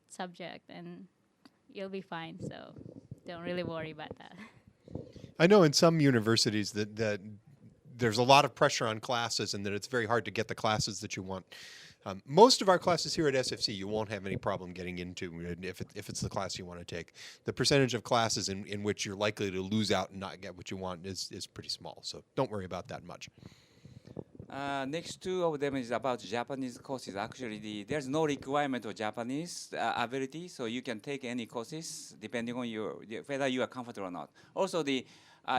subject, and you'll be fine. So don't really worry about that. I know in some universities that there's a lot of pressure on classes and that it's very hard to get the classes that you want. Most of our classes here at SFC, you won't have any problem getting into if it's the class you want to take. The percentage of classes in which you're likely to lose out and not get what you want is pretty small. So don't worry about that much. Next two of them is about Japanese courses. Actually, there's no requirement of Japanese ability, so you can take any courses depending on whether you are comfortable or not. Also,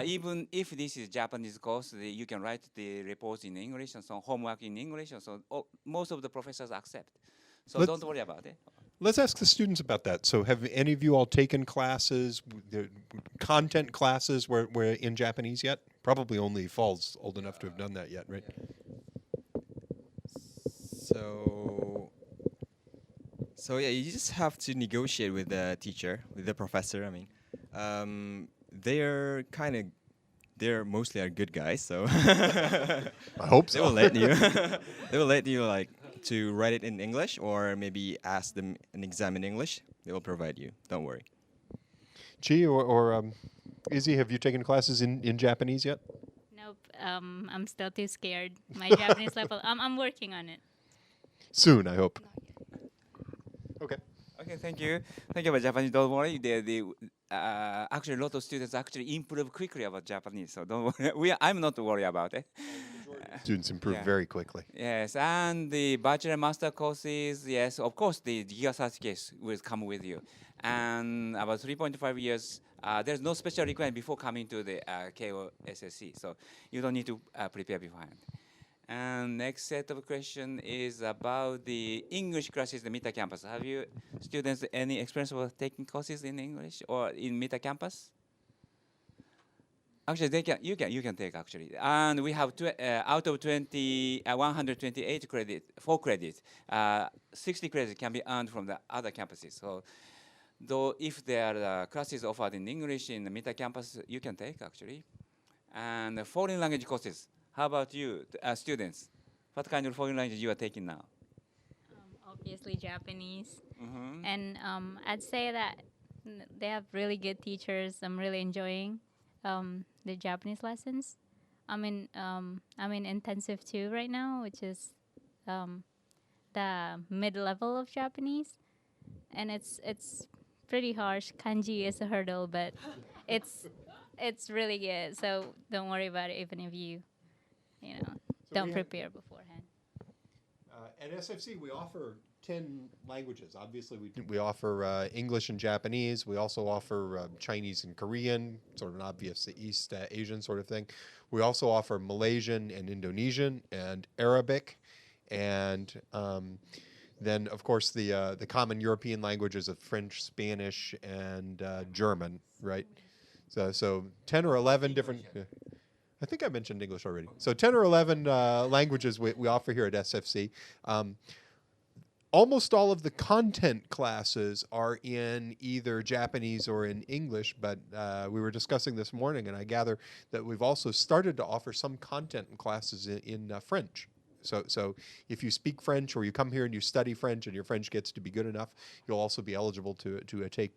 even if this is Japanese course, you can write the reports in English and so homework in English, and so most of the professors accept. So don't worry about it. Let's ask the students about that. So have any of you all taken classes, content classes where in Japanese yet? Probably only Fall's old enough to have done that yet, right? So yeah, you just have to negotiate with the teacher, with the professor. I mean, they're mostly are good guys, so I hope so. they will let you. They will let you like to write it in English, or maybe ask them an exam in English. They will provide you. Don't worry. Chi or Izzy, have you taken classes in Japanese yet? Nope. I'm still too scared. My Japanese level. I'm working on it. Soon, I hope. Okay. Okay, thank you. Thank you about Japanese. Don't worry. Actually, a lot of students actually improve quickly about Japanese, so don't worry. I'm not worried about it. Students improve Yeah. very quickly. Yes, and the bachelor master courses, yes, of course, the GIGA certificate will come with you. And about 3.5 years, there's no special requirement before coming to the KO SSC, so you don't need to prepare beforehand. And next set of question is about the English classes in the Mita campus. Have you students any experience of taking courses in English or in Mita campus? Actually, you can take actually, and we have out of 128 credit, 4 credits, 60 credits can be earned from the other campuses. So, though if there are classes offered in English in the Mita campus, you can take actually, and foreign language courses. How about you, students? What kind of foreign language you are taking now? Obviously Japanese, Mm-hmm. and I'd say that they have really good teachers. I'm really enjoying the Japanese lessons. I'm in intensive 2 right now, which is the mid level of Japanese, and it's pretty harsh. Kanji is a hurdle, but it's really good. So don't worry about it, even if you don't prepare beforehand. At SFC, we offer 10 languages. Obviously, we offer English and Japanese. We also offer Chinese and Korean, sort of an obvious East Asian sort of thing. We also offer Malaysian and Indonesian and Arabic. And Then, of course, the common European languages of French, Spanish, and German, right? So 10 or 11 different. I think I mentioned English already. So 10 or 11 languages we offer here at SFC. Almost all of the content classes are in either Japanese or in English, but we were discussing this morning, and I gather that we've also started to offer some content classes in French. So if you speak French or you come here and you study French and your French gets to be good enough, you'll also be eligible to take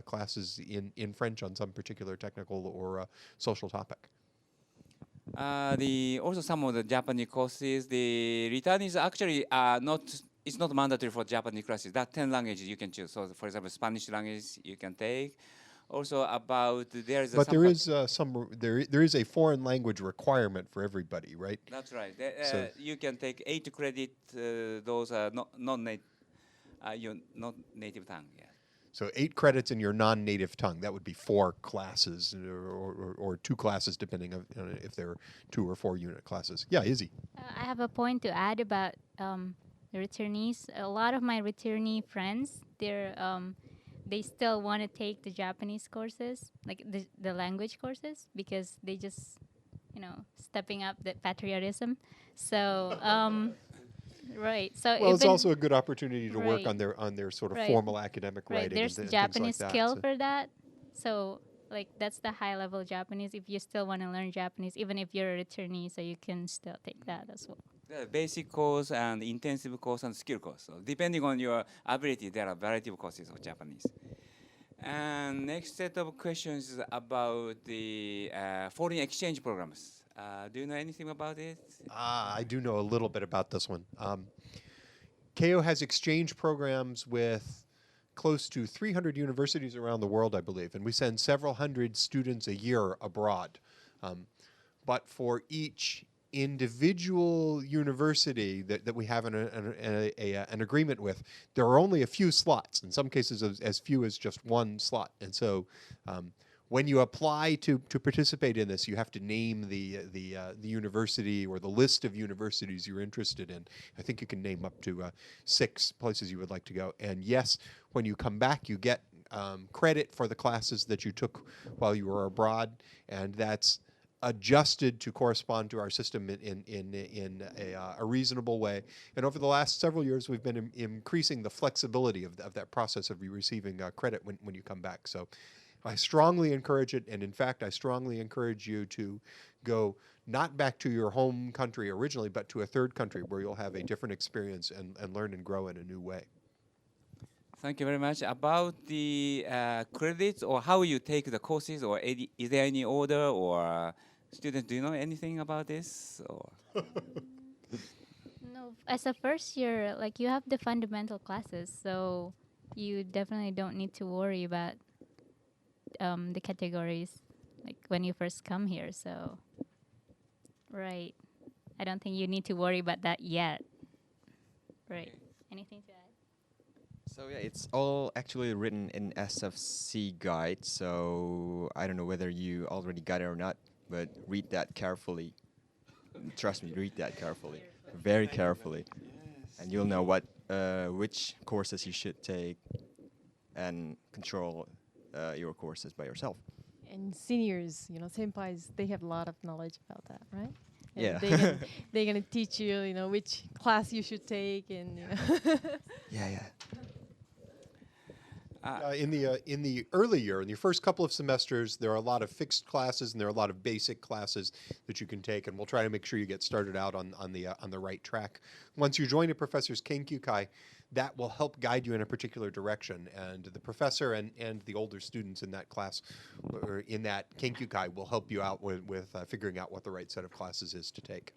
classes in French on some particular technical or social topic. Also some of the Japanese courses, the returnees actually are not. It's not mandatory for Japanese classes. That 10 languages you can choose. So, for example, Spanish language you can take. Also about there is. But there is there is a foreign language requirement for everybody, right? That's right. So You can take 8 credit. Those are not native tongue. Yeah. So 8 credits in your non-native tongue. That would be 4 classes or 2 classes, depending on if there are 2 or 4 unit classes. Yeah, Izzy. I have a point to add about the returnees. A lot of my returnee friends, they still want to take the Japanese courses, like the language courses, because they just, stepping up the patriotism. So, right. So well, it's also a good opportunity to work right. on their sort of Right. formal academic right, writing. there's and Japanese things like skill that, for that. So, like, that's the high level Japanese. If you still want to learn Japanese, even if you're a returnee, so you can still take that as well. The basic course and intensive course and skill course. So depending on your ability, there are a variety of courses of Japanese. And next set of questions is about the foreign exchange programs. Do you know anything about it? I do know a little bit about this one. KO has exchange programs with close to 300 universities around the world, I believe, and we send several hundred students a year abroad. But for each individual university that we have an agreement with, there are only a few slots, in some cases as few as just 1 slot. And so when you apply to participate in this, you have to name the university or the list of universities you're interested in. I think you can name up to 6 places you would like to go. And yes, when you come back, you get credit for the classes that you took while you were abroad, and that's adjusted to correspond to our system in a reasonable way. And over the last several years, we've been increasing the flexibility of that process of you receiving credit when you come back. So I strongly encourage it, and in fact, I strongly encourage you to go not back to your home country originally, but to a third country where you'll have a different experience and learn and grow in a new way. Thank you very much. About the credits or how you take the courses, or is there any order, or students, do you know anything about this? Or? No, as a first year, like, you have the fundamental classes, so you definitely don't need to worry about the categories, like, when you first come here. So, right, I don't think you need to worry about that yet. Right. Anything to add? So yeah, it's all actually written in SFC guide. So I don't know whether you already got it or not, but read that carefully. Trust me, read that carefully, very carefully, and you'll know which courses you should take and control your courses by yourself. And seniors, senpais, they have a lot of knowledge about that, right? And Yeah. they're gonna teach you, which class you should take, and Yeah. In the early year, in the first couple of semesters, there are a lot of fixed classes and there are a lot of basic classes that you can take, and we'll try to make sure you get started out on the right track. Once you join a professor's Kenkyukai, that will help guide you in a particular direction, and the professor and the older students in that class or in that Kenkyukai will help you out with figuring out what the right set of classes is to take.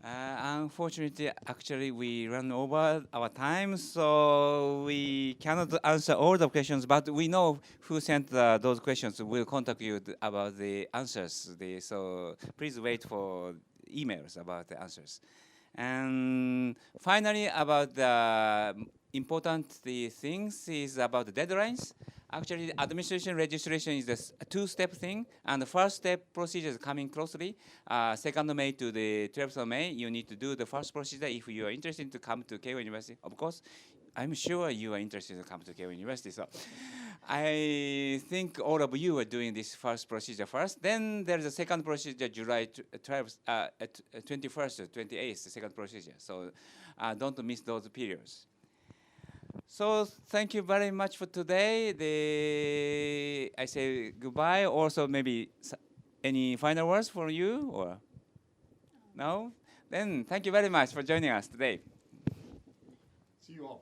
Unfortunately, actually, we ran over our time, so we cannot answer all the questions, but we know who sent those questions. We'll contact you about the answers. So please wait for emails about the answers. And finally, about the important things is about the deadlines. Actually, the administration registration is a two-step thing, and the first step procedure is coming closely. 2nd May to the 12th of May, you need to do the first procedure if you are interested to come to Keio University. Of course, I'm sure you are interested to come to Keio University. So I think all of you are doing this first procedure first. Then there's a second procedure, July 12th, 21st to 28th, the second procedure. So don't miss those periods. So thank you very much for today. I say goodbye. Also, maybe any final words for you or no? Then thank you very much for joining us today. See you all.